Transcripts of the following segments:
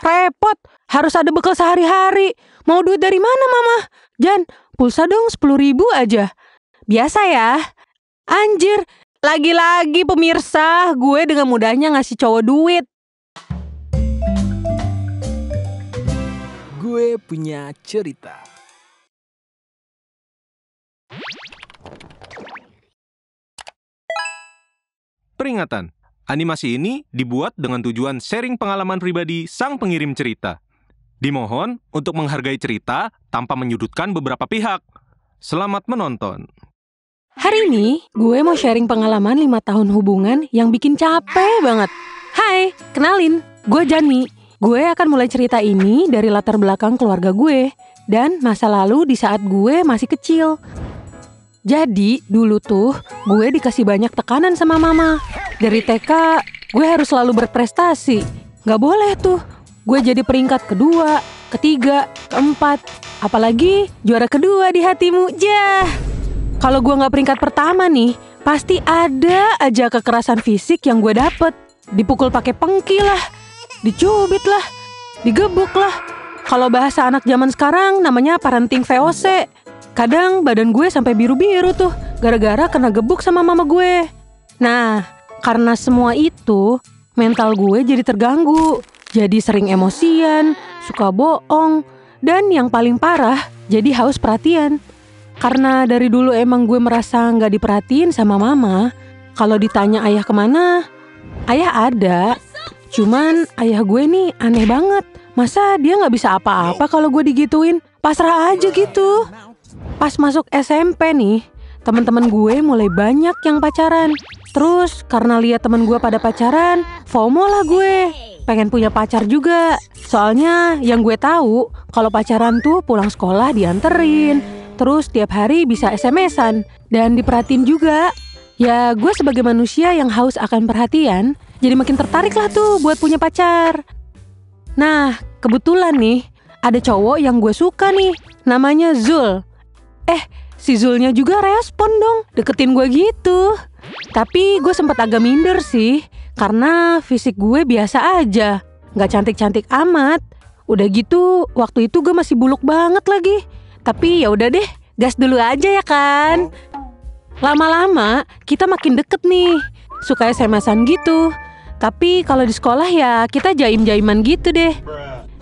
repot. Harus ada bekal sehari-hari. Mau duit dari mana mama? Jan, pulsa dong 10.000 aja. Biasa ya. Anjir, lagi-lagi pemirsa, gue dengan mudahnya ngasih cowok duit. Gue punya cerita. Peringatan, animasi ini dibuat dengan tujuan sharing pengalaman pribadi sang pengirim cerita. Dimohon untuk menghargai cerita tanpa menyudutkan beberapa pihak. Selamat menonton. Hari ini, gue mau sharing pengalaman 5 tahun hubungan yang bikin capek banget. Hai, kenalin, gue Jani. Gue akan mulai cerita ini dari latar belakang keluarga gue dan masa lalu di saat gue masih kecil. Jadi, dulu tuh gue dikasih banyak tekanan sama mama. Dari TK, gue harus selalu berprestasi. Gak boleh tuh, gue jadi peringkat kedua, ketiga, keempat. Apalagi juara kedua di hatimu, jah. Kalau gue gak peringkat pertama nih, pasti ada aja kekerasan fisik yang gue dapet. Dipukul pakai pengki lah, dicubit lah, digebuk lah. Kalau bahasa anak zaman sekarang namanya parenting VOC. Kadang badan gue sampai biru-biru tuh, gara-gara kena gebuk sama mama gue. Nah, karena semua itu, mental gue jadi terganggu. Jadi sering emosian, suka bohong, dan yang paling parah, jadi haus perhatian. Karena dari dulu emang gue merasa gak diperhatiin sama mama. Kalau ditanya ayah kemana, ayah ada. Cuman ayah gue nih aneh banget. Masa dia gak bisa apa-apa kalau gue digituin? Pasrah aja gitu. Pas masuk SMP nih, teman-teman gue mulai banyak yang pacaran. Terus karena lihat teman gue pada pacaran, FOMO lah gue. Pengen punya pacar juga. Soalnya yang gue tahu, kalau pacaran tuh pulang sekolah dianterin. Terus tiap hari bisa SMS-an dan diperhatiin juga. Ya gue sebagai manusia yang haus akan perhatian, jadi makin tertarik lah tuh buat punya pacar. Nah, kebetulan nih, ada cowok yang gue suka nih, namanya Zul. Si Zulnya juga respon dong, deketin gue gitu. Tapi gue sempat agak minder sih, karena fisik gue biasa aja, gak cantik-cantik amat. Udah gitu, waktu itu gue masih buluk banget lagi. Tapi ya udah deh, gas dulu aja ya kan. Lama-lama kita makin deket nih, suka SMS-an gitu. Tapi kalau di sekolah ya kita jaim-jaiman gitu deh.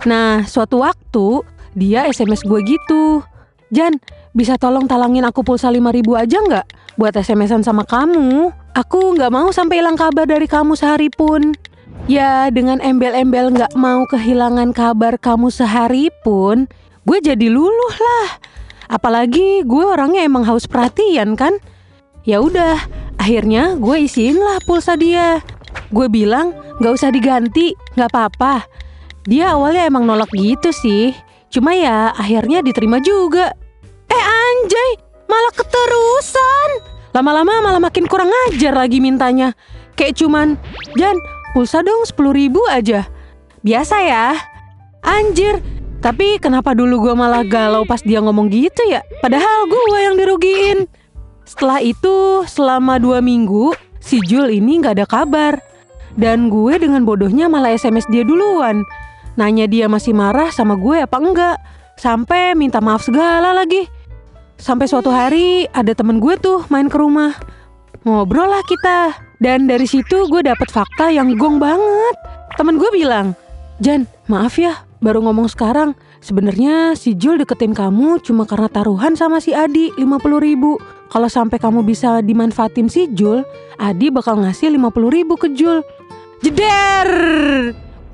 Nah, suatu waktu dia SMS gue gitu. Jan, bisa tolong talangin aku pulsa 5.000 aja nggak? Buat SMS-an sama kamu. Aku nggak mau sampai hilang kabar dari kamu sehari pun. Ya, dengan embel-embel nggak mau kehilangan kabar kamu sehari pun, gue jadi luluh lah. Apalagi gue orangnya emang haus perhatian kan. Ya udah, akhirnya gue isiin lah pulsa dia. Gue bilang nggak usah diganti, nggak apa-apa. Dia awalnya emang nolak gitu sih. Cuma ya akhirnya diterima juga. Anjay, malah keterusan. Lama-lama malah makin kurang ajar lagi mintanya. Kayak cuman, Jan, pulsa dong 10.000 aja. Biasa ya. Anjir, tapi kenapa dulu gue malah galau pas dia ngomong gitu ya? Padahal gue yang dirugiin. Setelah itu, selama 2 minggu, si Jul ini gak ada kabar. Dan gue dengan bodohnya malah SMS dia duluan. Nanya dia masih marah sama gue apa enggak. Sampai minta maaf segala lagi. Sampai suatu hari ada temen gue tuh main ke rumah. Ngobrol lah kita. Dan dari situ gue dapet fakta yang gong banget. Temen gue bilang, Jan, maaf ya, baru ngomong sekarang. Sebenarnya si Jul deketin kamu cuma karena taruhan sama si Adi 50.000. Kalau sampai kamu bisa dimanfaatin si Jul, Adi bakal ngasih 50.000 ke Jul. Jeder!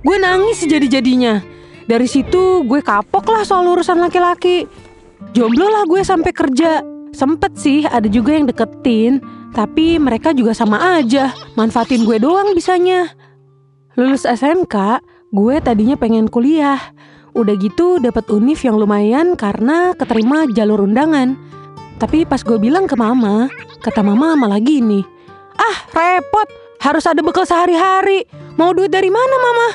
Gue nangis sejadi-jadinya. Dari situ gue kapok lah soal urusan laki-laki. Jomblo lah gue sampai kerja. Sempet sih ada juga yang deketin, tapi mereka juga sama aja, manfaatin gue doang bisanya. Lulus SMK, gue tadinya pengen kuliah. Udah gitu dapet univ yang lumayan karena keterima jalur undangan. Tapi pas gue bilang ke mama, kata mama malah gini, repot, harus ada bekal sehari-hari. Mau duit dari mana mama?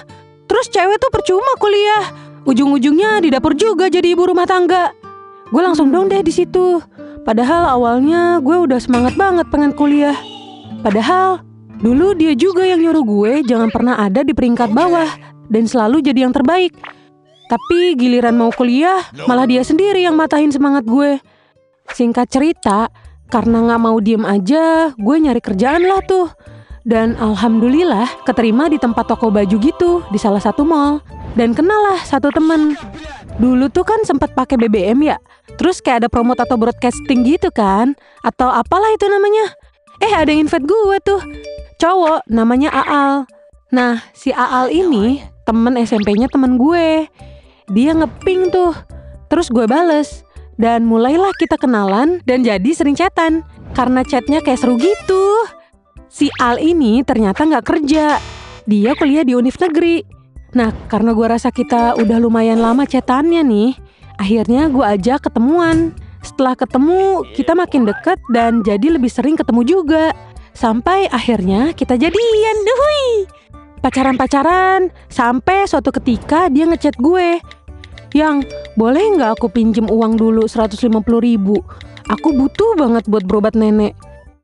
Terus cewek tuh percuma kuliah, ujung-ujungnya di dapur juga jadi ibu rumah tangga. Gue langsung dong deh di situ. Padahal awalnya gue udah semangat banget pengen kuliah. Padahal dulu dia juga yang nyuruh gue jangan pernah ada di peringkat bawah dan selalu jadi yang terbaik. Tapi giliran mau kuliah, malah dia sendiri yang matahin semangat gue. Singkat cerita, karena gak mau diem aja, gue nyari kerjaan lah tuh. Dan alhamdulillah keterima di tempat toko baju gitu di salah satu mall. Dan kenal lah satu temen. Dulu tuh kan sempat pakai BBM ya. Terus kayak ada promote atau broadcasting gitu kan. Atau apalah itu namanya. Ada yang invite gue tuh. Cowok namanya Aal. Nah si Aal ini temen SMP-nya temen gue. Dia ngeping tuh. Terus gue bales. Dan mulailah kita kenalan dan jadi sering chatan. Karena chatnya kayak seru gitu. Si Al ini ternyata gak kerja. Dia kuliah di univ negeri. Nah karena gue rasa kita udah lumayan lama chatannya nih, akhirnya gue ajak ketemuan. Setelah ketemu kita makin deket dan jadi lebih sering ketemu juga. Sampai akhirnya kita jadian. Pacaran-pacaran. Sampai suatu ketika dia ngechat gue, "Yang, boleh gak aku pinjem uang dulu 150.000? Aku butuh banget buat berobat nenek."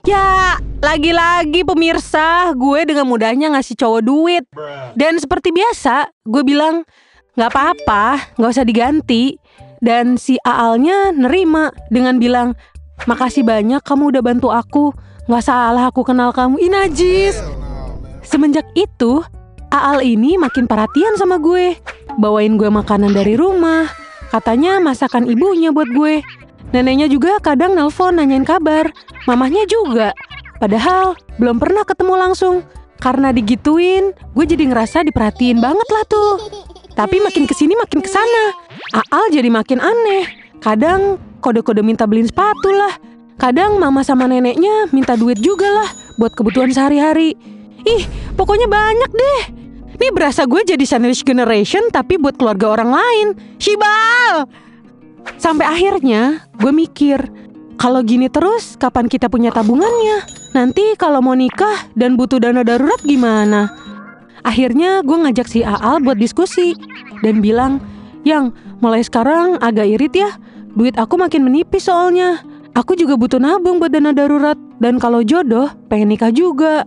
Ya, lagi-lagi pemirsa, gue dengan mudahnya ngasih cowok duit. Dan seperti biasa, gue bilang, "Gak apa-apa, gak usah diganti." Dan si Aalnya nerima dengan bilang, "Makasih banyak kamu udah bantu aku. Gak salah aku kenal kamu." Ih najis. Semenjak itu, Aal ini makin perhatian sama gue. Bawain gue makanan dari rumah. Katanya masakan ibunya buat gue. Neneknya juga kadang nelpon nanyain kabar. Mamahnya juga. Padahal belum pernah ketemu langsung. Karena digituin, gue jadi ngerasa diperhatiin banget lah tuh. Tapi makin kesini makin kesana, Aal jadi makin aneh. Kadang kode-kode minta beliin sepatu lah. Kadang mama sama neneknya minta duit juga lah buat kebutuhan sehari-hari. Ih, pokoknya banyak deh. Nih berasa gue jadi sandwich generation tapi buat keluarga orang lain. Shibal! Sampai akhirnya gue mikir, kalau gini terus kapan kita punya tabungannya? Nanti kalau mau nikah dan butuh dana darurat gimana? Akhirnya gue ngajak si Aal buat diskusi dan bilang, "Yang, mulai sekarang agak irit ya. Duit aku makin menipis soalnya. Aku juga butuh nabung buat dana darurat. Dan kalau jodoh pengen nikah juga."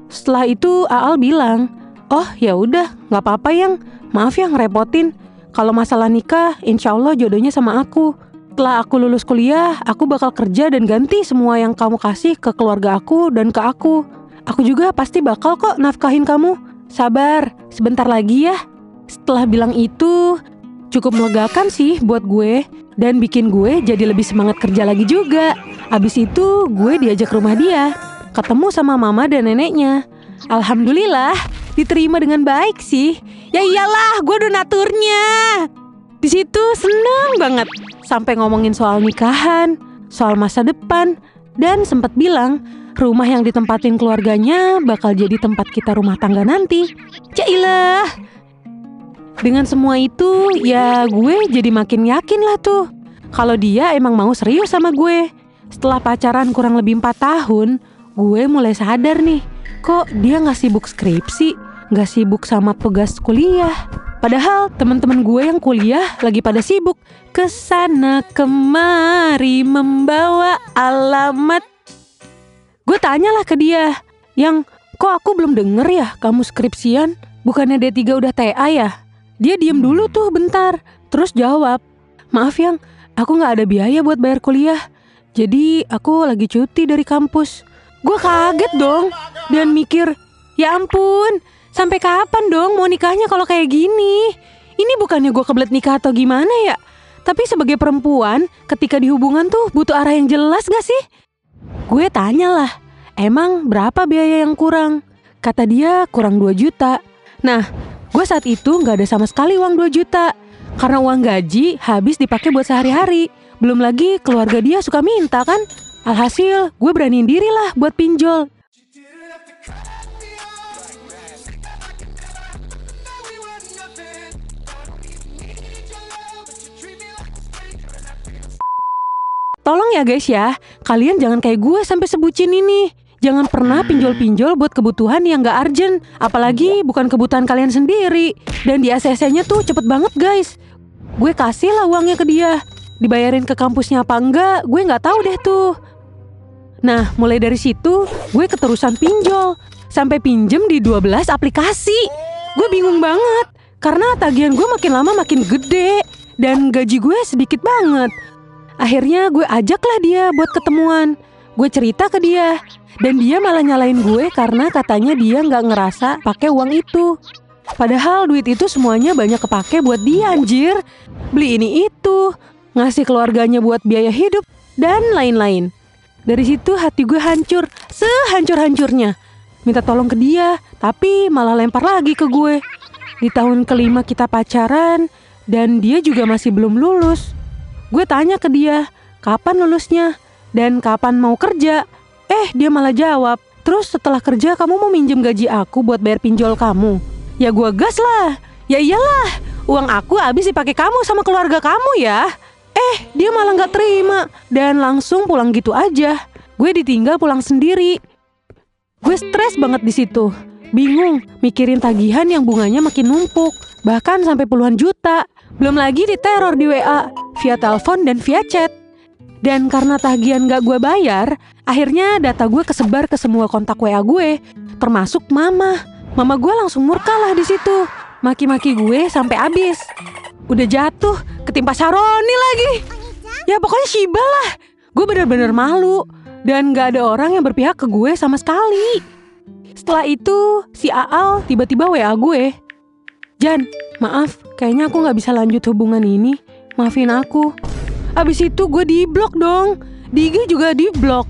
Setelah itu Aal bilang, "Oh ya udah, nggak apa-apa Yang. Maaf ya ngerepotin. Kalau masalah nikah, insya Allah jodohnya sama aku. Setelah aku lulus kuliah, aku bakal kerja dan ganti semua yang kamu kasih ke keluarga aku dan ke aku. Aku juga pasti bakal kok nafkahin kamu. Sabar, sebentar lagi ya." Setelah bilang itu, cukup melegakan sih buat gue. Dan bikin gue jadi lebih semangat kerja lagi juga. Abis itu gue diajak rumah dia. Ketemu sama mama dan neneknya. Alhamdulillah, diterima dengan baik sih. Ya iyalah, gue donaturnya. Di situ seneng banget. Sampai ngomongin soal nikahan, soal masa depan. Dan sempat bilang, rumah yang ditempatin keluarganya bakal jadi tempat kita rumah tangga nanti. Cailah. Dengan semua itu, ya gue jadi makin yakin lah tuh kalau dia emang mau serius sama gue. Setelah pacaran kurang lebih 4 tahun, gue mulai sadar nih, kok dia gak sibuk skripsi, gak sibuk sama tugas kuliah. Padahal teman-teman gue yang kuliah lagi pada sibuk kesana kemari membawa alamat. Gue tanyalah ke dia, "Yang, kok aku belum denger ya kamu skripsian? Bukannya D3 udah TA ya?" Dia diem dulu tuh bentar, terus jawab, "Maaf Yang, aku gak ada biaya buat bayar kuliah. Jadi aku lagi cuti dari kampus." Gue kaget dong dan mikir, ya ampun, sampai kapan dong mau nikahnya kalau kayak gini? Ini bukannya gue kebelet nikah atau gimana ya? Tapi sebagai perempuan, ketika di hubungan tuh butuh arah yang jelas gak sih? Gue tanyalah, "Emang berapa biaya yang kurang?" Kata dia kurang 2 juta. Nah, gue saat itu gak ada sama sekali uang 2 juta. Karena uang gaji habis dipakai buat sehari-hari. Belum lagi keluarga dia suka minta kan. Alhasil gue beraniin diri lah buat pinjol. Tolong ya guys ya, kalian jangan kayak gue sampai sebucin ini. Jangan pernah pinjol-pinjol buat kebutuhan yang gak urgent. Apalagi bukan kebutuhan kalian sendiri. Dan di ACC-nya tuh cepet banget guys. Gue kasih lah uangnya ke dia. Dibayarin ke kampusnya apa enggak, gue gak tahu deh tuh. Nah, mulai dari situ gue keterusan pinjol. Sampai pinjem di 12 aplikasi. Gue bingung banget karena tagihan gue makin lama makin gede dan gaji gue sedikit banget. Akhirnya gue ajaklah dia buat ketemuan. Gue cerita ke dia dan dia malah nyalain gue karena katanya dia nggak ngerasa pakai uang itu. Padahal duit itu semuanya banyak kepake buat dia anjir. Beli ini itu, ngasih keluarganya buat biaya hidup, dan lain-lain. Dari situ hati gue hancur, sehancur-hancurnya. Minta tolong ke dia, tapi malah lempar lagi ke gue. Di tahun kelima kita pacaran, dan dia juga masih belum lulus. Gue tanya ke dia, kapan lulusnya? Dan kapan mau kerja? Dia malah jawab, terus setelah kerja kamu mau minjem gaji aku buat bayar pinjol kamu? Ya gue gas lah. Ya iyalah, uang aku habis dipakai kamu sama keluarga kamu ya. Dia malah gak terima dan langsung pulang gitu aja. Gue ditinggal pulang sendiri. Gue stres banget di situ. Bingung, mikirin tagihan yang bunganya makin numpuk. Bahkan sampai puluhan juta. Belum lagi diteror di WA, via telepon dan via chat. Dan karena tagihan gak gue bayar, akhirnya data gue kesebar ke semua kontak WA gue, termasuk mama. Mama gue langsung murka lah di situ, maki-maki gue sampai habis. Udah jatuh, ketimpa Saroni lagi. Ya pokoknya Shiba lah. Gue bener-bener malu dan gak ada orang yang berpihak ke gue sama sekali. Setelah itu, si Aal tiba-tiba WA gue. Jan, maaf, kayaknya aku gak bisa lanjut hubungan ini. Maafin aku. Abis itu gue di-blok dong. Di IG juga di-blok.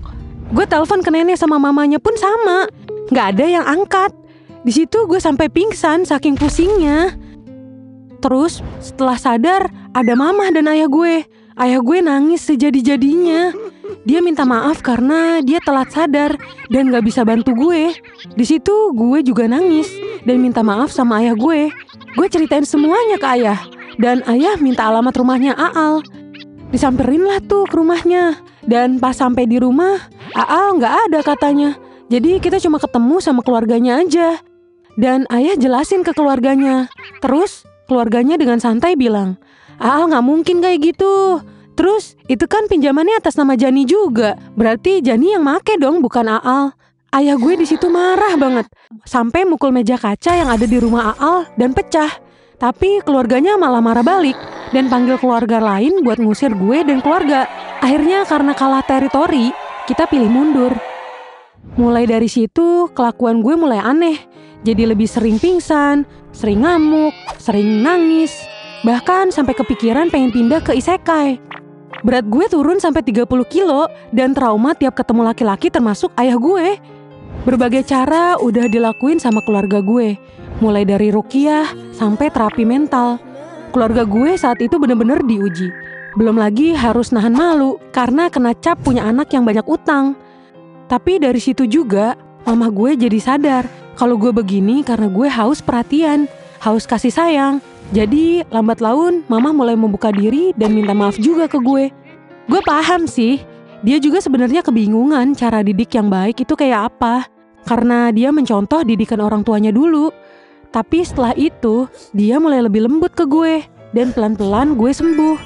Gue telepon ke nenek sama mamanya pun sama. Gak ada yang angkat. Di situ gue sampai pingsan saking pusingnya. Terus setelah sadar ada mama dan ayah gue. Ayah gue nangis sejadi-jadinya. Dia minta maaf karena dia telat sadar dan gak bisa bantu gue. Di situ gue juga nangis dan minta maaf sama ayah gue. Gue ceritain semuanya ke ayah. Dan ayah minta alamat rumahnya Aal. Disamperin lah tuh ke rumahnya. Dan pas sampai di rumah, Aal gak ada katanya. Jadi kita cuma ketemu sama keluarganya aja. Dan ayah jelasin ke keluarganya. Terus keluarganya dengan santai bilang, Aal gak mungkin kayak gitu. Terus itu kan pinjamannya atas nama Jani juga. Berarti Jani yang make dong, bukan Aal. Ayah gue di situ marah banget. Sampai mukul meja kaca yang ada di rumah Aal dan pecah. Tapi keluarganya malah marah balik dan panggil keluarga lain buat ngusir gue dan keluarga. Akhirnya karena kalah teritori, kita pilih mundur. Mulai dari situ kelakuan gue mulai aneh. Jadi lebih sering pingsan, sering ngamuk, sering nangis. Bahkan sampai kepikiran pengen pindah ke isekai. Berat gue turun sampai 30 kilo dan trauma tiap ketemu laki-laki termasuk ayah gue. Berbagai cara udah dilakuin sama keluarga gue. Mulai dari ruqyah sampai terapi mental. Keluarga gue saat itu bener-bener diuji. Belum lagi harus nahan malu karena kena cap punya anak yang banyak utang. Tapi dari situ juga mama gue jadi sadar kalau gue begini karena gue haus perhatian, haus kasih sayang. Jadi lambat laun mama mulai membuka diri dan minta maaf juga ke gue. Gue paham sih, dia juga sebenarnya kebingungan cara didik yang baik itu kayak apa. Karena dia mencontoh didikan orang tuanya dulu. Tapi setelah itu dia mulai lebih lembut ke gue dan pelan-pelan gue sembuh.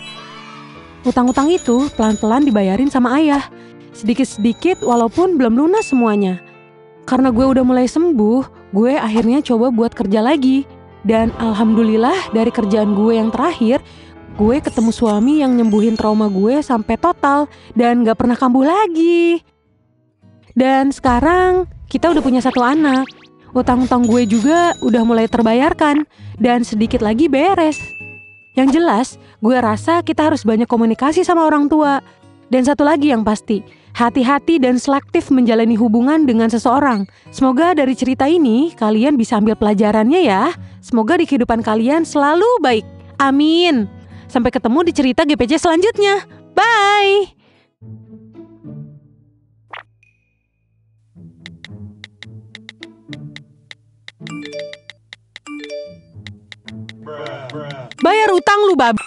Utang-utang itu pelan-pelan dibayarin sama ayah. Sedikit-sedikit walaupun belum lunas semuanya. Karena gue udah mulai sembuh, gue akhirnya coba buat kerja lagi. Dan alhamdulillah dari kerjaan gue yang terakhir, gue ketemu suami yang nyembuhin trauma gue sampai total dan gak pernah kambuh lagi. Dan sekarang kita udah punya 1 anak. Utang-utang gue juga udah mulai terbayarkan dan sedikit lagi beres. Yang jelas, gue rasa kita harus banyak komunikasi sama orang tua. Dan satu lagi yang pasti, hati-hati dan selektif menjalani hubungan dengan seseorang. Semoga dari cerita ini kalian bisa ambil pelajarannya ya. Semoga di kehidupan kalian selalu baik. Amin. Sampai ketemu di cerita GPC selanjutnya. Bye. Bayar utang lu, bab.